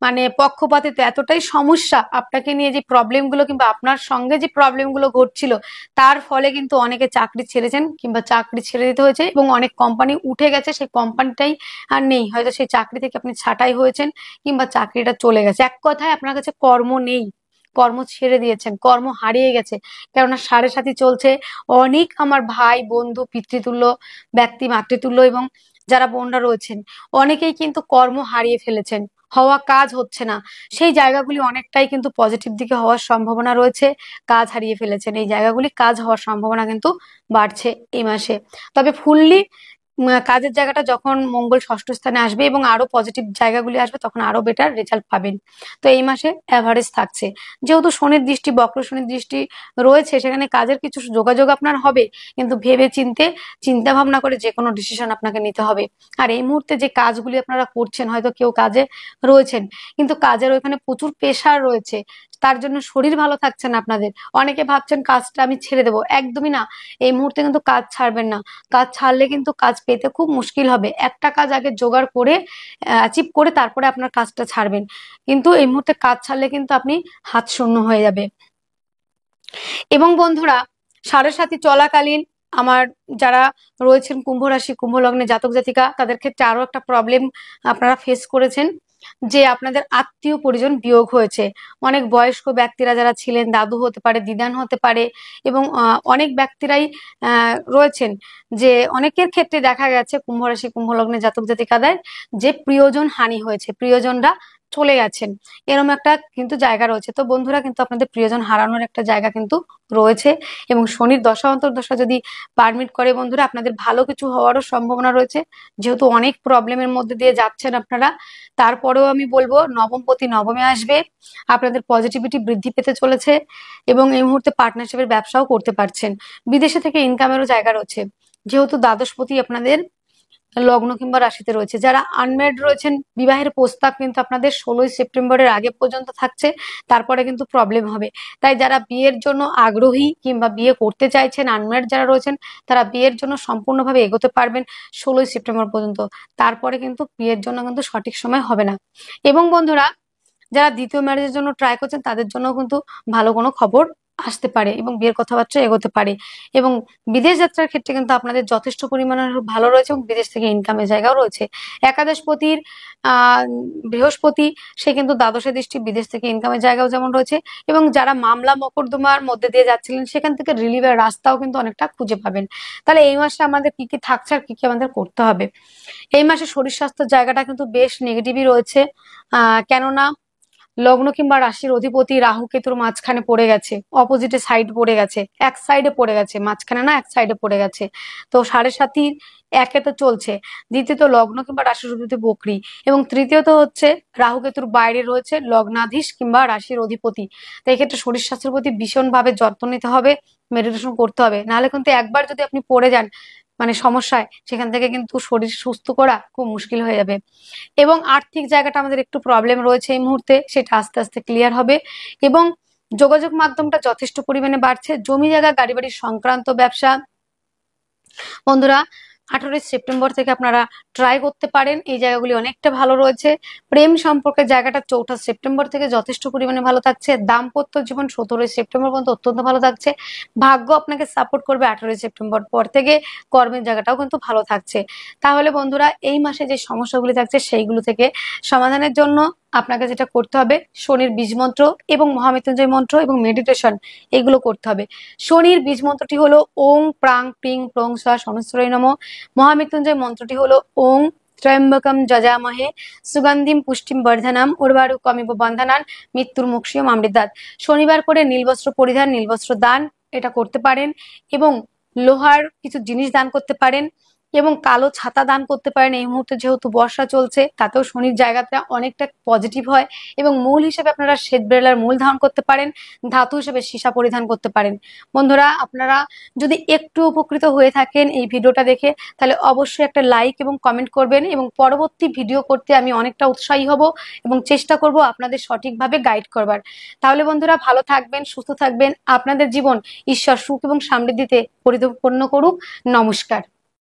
মানে পক্ষপাতিত্ব, এতটাই সমস্যা আপনাকে নিয়ে যে প্রবলেম গুলো কিংবা আপনার সঙ্গে যে প্রবলেম গুলো ঘটছিল, তার ফলে কিন্তু অনেকে চাকরি ছেড়েছেন কিংবা চাকরি ছেড়ে দিতে হয়েছে এবং অনেক কোম্পানি উঠে গেছে, সেই কোম্পানিটাই আর নেই, হয়তো সেই চাকরি থেকে আপনি ছাঁটাই হয়েছেন কিংবা চাকরিটা চলে গেছে। এক কথায় আপনার কাছে কর্ম নেই, কর্ম ছেড়ে দিয়েছেন, কর্ম হারিয়ে গেছে। কেননা সাড়ে সাথী চলছে। অনেক আমার ভাই বন্ধু পিতৃতুল্য ব্যক্তি, মাতৃতুল্য এবং যারা বোনরা রয়েছেন অনেকেই কিন্তু কর্ম হারিয়ে ফেলেছেন, হওয়া কাজ হচ্ছে না। সেই জায়গাগুলি অনেকটাই কিন্তু পজিটিভ দিকে হওয়ার সম্ভাবনা রয়েছে। কাজ হারিয়ে ফেলেছেন, এই জায়গাগুলি কাজ হওয়ার সম্ভাবনা কিন্তু বাড়ছে এই মাসে। তবে ফুললি কাজের জায়গাটা যখন মঙ্গল ষষ্ঠ স্থানে আসবে এবং আরো পজিটিভ জায়গাগুলি আসবে তখন আরো বেটার রেজাল্ট পাবেন। তো এই মাসে অ্যাভারেজ থাকছে। যেহেতু শনির দৃষ্টি, বক্র শনির দৃষ্টি রয়েছে, সেখানে কাজের কিছু যোগাযোগ আপনার হবে, কিন্তু ভেবে চিন্তা ভাবনা করে যে কোনো ডিসিশন আপনাকে নিতে হবে। আর এই মুহূর্তে যে কাজগুলি আপনারা করছেন, হয়তো কেউ কাজে রয়েছেন কিন্তু কাজের ওইখানে প্রচুর প্রেশার রয়েছে, তার জন্য শরীর ভালো থাকছে না আপনাদের। অনেকে ভাবছেন কাজটা আমি ছেড়ে দেবো, একদমই না। এই মুহূর্তে কিন্তু কাজ ছাড়বেন না। কাজ ছাড়লে কিন্তু কাজ পেতে খুব মুশকিল হবে। একটা কাজ আগে জোগাড় করে অ্যাচিভ করে তারপরে আপনার কাজটা ছাড়বেন, কিন্তু এই মুহূর্তে কাজ ছাড়লে কিন্তু আপনি হাত শূন্য হয়ে যাবে। এবং বন্ধুরা, সাড়ে সাথী চলাকালীন আমার যারা রয়েছেন কুম্ভ রাশি কুম্ভ লগ্নে জাতক জাতিকা, তাদের ক্ষেত্রে আরো একটা প্রবলেম আপনারা ফেস করেছেন। যে আপনাদের আত্মীয় পরিজন বিয়োগ হয়েছে। অনেক বয়স্ক ব্যক্তিরা যারা ছিলেন, দাদু হতে পারে, দিদান হতে পারে, এবং অনেক ব্যক্তিরাই রয়েছেন যে অনেকের ক্ষেত্রে দেখা গেছে কুম্ভ রাশি কুম্ভ লগ্নে জাতক জাতিকাদের যে প্রিয়জন হানি হয়েছে, প্রিয়জনরা চলে গেছেন, এরকম একটা কিন্তু জায়গা রয়েছে। তো বন্ধুরা কিন্তু আপনাদের প্রিয়জন হারানোর একটা জায়গা কিন্তু রয়েছে, এবং শনির দশা অন্তর্দশা যদি পারমিট করে বন্ধুরা, আপনাদের ভালো কিছু হওয়ারও সম্ভাবনা রয়েছে। যেহেতু অনেক প্রবলেমের মধ্যে দিয়ে যাচ্ছেন আপনারা, তারপরেও আমি বলবো নবমপতি নবমে আসবে, আপনাদের পজিটিভিটি বৃদ্ধি পেতে চলেছে, এবং এই মুহূর্তে পার্টনারশিপের ব্যবসাও করতে পারছেন। বিদেশে থেকে ইনকামেরও জায়গা রয়েছে, যেহেতু দ্বাদশপতি আপনাদের লগ্ন কিংবা রাশিতে রয়েছে। যারা আনম্যারিড রয়েছেন, বিবাহের প্রস্তাব কিন্তু আপনাদের 16ই সেপ্টেম্বরের আগে পর্যন্ত থাকছে, তারপরে কিন্তু প্রবলেম হবে। তাই যারা বিয়ের জন্য আগ্রহী কিংবা বিয়ে করতে চাইছেন, আনম্যারিড যারা রয়েছেন, তারা বিয়ের জন্য সম্পূর্ণভাবে এগোতে পারবেন 16ই সেপ্টেম্বর পর্যন্ত। তারপরে কিন্তু বিয়ের জন্য কিন্তু সঠিক সময় হবে না। এবং বন্ধুরা, যারা দ্বিতীয় ম্যারেজের জন্য ট্রাই করছেন, তাদের জন্য কিন্তু ভালো কোনো খবর আসতে পারে এবং বিয়ের কথাবার্তা এগোতে পারে। এবং বিদেশ যাত্রার ক্ষেত্রে কিন্তু আপনাদের যথেষ্ট পরিমাণে ভালো রয়েছে, এবং বিদেশ থেকে ইনকামের জায়গাও রয়েছে। একাদশপতির আহ বৃহস্পতি, সে কিন্তু দ্বাদশে দৃষ্টি, বিদেশ থেকে ইনকামের জায়গাও যেমন রয়েছে। এবং যারা মামলা মকদ্দমার মধ্যে দিয়ে যাচ্ছিলেন, সেখান থেকে রিলিভের রাস্তাও কিন্তু অনেকটা খুঁজে পাবেন। তাহলে এই মাসে আমাদের কি কি থাকছে আর কি কি আমাদের করতে হবে। এই মাসে শরীর স্বাস্থ্যের জায়গাটা কিন্তু বেশ নেগেটিভই রয়েছে। কেননা লগ্ন কিংবা রাশির অধিপতি রাহু কেতুর মাঝখানে পড়ে গেছে, অপোজিটে সাইড পড়ে গেছে, এক সাইডে পড়ে গেছে, মাঝখানে না, এক সাইডে পড়ে গেছে। তো 7.5 একে তো চলছে, দ্বিতীয়ত লগ্ন কিংবা রাশির অধিপতি বকরি, এবং তৃতীয়ত হচ্ছে রাহু কেতুর বাইরে রয়েছে লগ্নাধীশ কিংবা রাশির অধিপতি। তো এক্ষেত্রে শরীর স্বাস্থ্যের প্রতি ভীষণভাবে যত্ন নিতে হবে, মেডিটেশন করতে হবে। নাহলে কিন্তু একবার যদি আপনি পড়ে যান মানে সমস্যায়, সেখান থেকে কিন্তু শরীর সুস্থ করা খুব মুশকিল হয়ে যাবে। এবং আর্থিক জায়গাটা আমাদের একটু প্রবলেম রয়েছে এই মুহূর্তে, সেটা আস্তে আস্তে ক্লিয়ার হবে। এবং যোগাযোগ মাধ্যমটা যথেষ্ট পরিমাণে বাড়ছে, জমি জায়গা গাড়ি বাড়ি সংক্রান্ত ব্যবসা বন্ধুরা 18ই সেপ্টেম্বর থেকে আপনারা ট্রাই করতে পারেন, এই জায়গাগুলি অনেকটা ভালো রয়েছে। প্রেম সম্পর্কের জায়গাটা 4ঠা সেপ্টেম্বর থেকে যথেষ্ট পরিমাণে ভালো থাকছে। দাম্পত্য জীবন 17ই সেপ্টেম্বর পর্যন্ত অত্যন্ত ভালো থাকছে। ভাগ্য আপনাকে সাপোর্ট করবে 18ই সেপ্টেম্বর পর থেকে। কর্মের জায়গাটাও কিন্তু ভালো থাকছে। তাহলে বন্ধুরা, এই মাসে যে সমস্যাগুলি থাকছে সেইগুলো থেকে সমাধানের জন্য আপনাকে যেটা করতে হবে, শনির বীজ মন্ত্র এবং মহামৃত্যুঞ্জয় মন্ত্র এবং মেডিটেশন, এগুলো করতে হবে। শনির বীজ মন্ত্রটি হলো ওং প্রাং প্রিং প্রং স্বা সহস্রই নমঃ। মহামৃত্যুঞ্জয় মন্ত্রটি হলো ওং ত্র্যম্বকম যজামহে সুগন্ধিম পুষ্টিম বর্ধনাম উর্বারুকমিব বন্ধনান মৃত্যুর মুক্ষীয় অমৃতাৎ। শনিবার করে নীলবস্ত্র পরিধান, নীলবস্ত্র দান, এটা করতে পারেন। এবং লোহার কিছু জিনিস দান করতে পারেন, এবং কালো ছাতা দান করতে পারেন। এই মুহূর্তে যেহেতু বর্ষা চলছে, তাতেও শনির জায়গাটা অনেকটা পজিটিভ হয়। এবং মূল হিসেবে আপনারা শ্বেত বেলার মূল ধারণ করতে পারেন, ধাতু হিসেবে সীসা পরিধান করতে পারেন। বন্ধুরা, আপনারা যদি একটু উপকৃত হয়ে থাকেন এই ভিডিওটা দেখে, তাহলে অবশ্যই একটা লাইক এবং কমেন্ট করবেন, এবং পরবর্তী ভিডিও করতে আমি অনেকটা উৎসাহী হব এবং চেষ্টা করব আপনাদের সঠিকভাবে গাইড করবার। তাহলে বন্ধুরা, ভালো থাকবেন, সুস্থ থাকবেন, আপনাদের জীবন ঈশ্বর সুখ এবং সমৃদ্ধিতে পরিপূর্ণ করুক। নমস্কার।